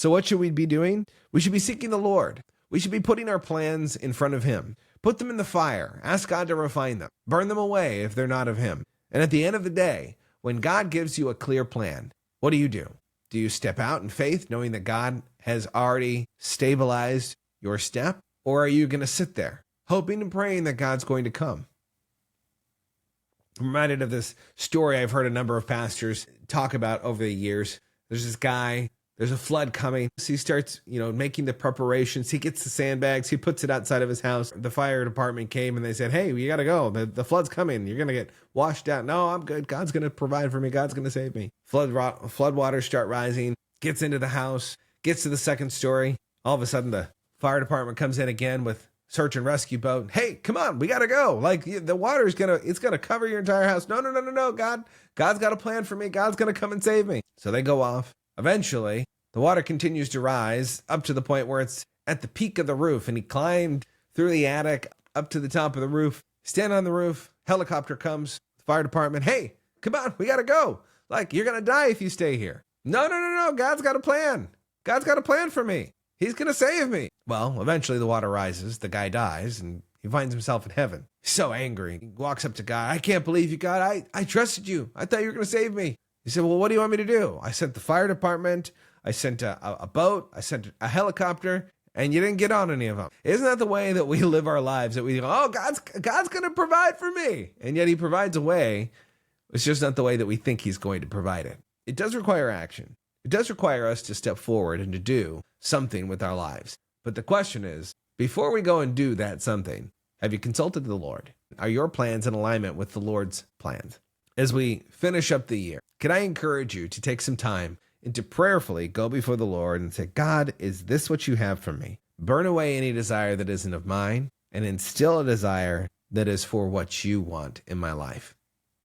So what should we be doing? We should be seeking the Lord. We should be putting our plans in front of him. Put them in the fire. Ask God to refine them. Burn them away if they're not of him. And at the end of the day, when God gives you a clear plan, what do? Do you step out in faith knowing that God has already stabilized your step? Or are you going to sit there hoping and praying that God's going to come? I'm reminded of this story I've heard a number of pastors talk about over the years. There's this guy, there's a flood coming. So he starts, making the preparations. He gets the sandbags. He puts it outside of his house. The fire department came and they said, hey, you got to go. The flood's coming. You're going to get washed out. No, I'm good. God's going to provide for me. God's going to save me. Flood waters start rising, gets into the house, gets to the second story. All of a sudden, the fire department comes in again with search and rescue boat. Hey, come on, we got to go. Like the water is going to cover your entire house. No. God's got a plan for me. God's going to come and save me. So they go off. Eventually, the water continues to rise up to the point where it's at the peak of the roof. And he climbed through the attic up to the top of the roof, stand on the roof. Helicopter comes, fire department. Hey, come on, we got to go. Like, you're going to die if you stay here. No. God's got a plan. God's got a plan for me. He's going to save me. Well, eventually the water rises. The guy dies and he finds himself in heaven. He's so angry. He walks up to God. I can't believe you, God. I trusted you. I thought you were going to save me. He said, well, what do you want me to do? I sent the fire department. I sent a boat. I sent a helicopter. And you didn't get on any of them. Isn't that the way that we live our lives? That we go, oh, God's going to provide for me. And yet he provides a way. It's just not the way that we think he's going to provide it. It does require action. It does require us to step forward and to do something with our lives. But the question is, before we go and do that something, have you consulted the Lord? Are your plans in alignment with the Lord's plans? As we finish up the year, can I encourage you to take some time and to prayerfully go before the Lord and say, God, is this what you have for me? Burn away any desire that isn't of mine and instill a desire that is for what you want in my life.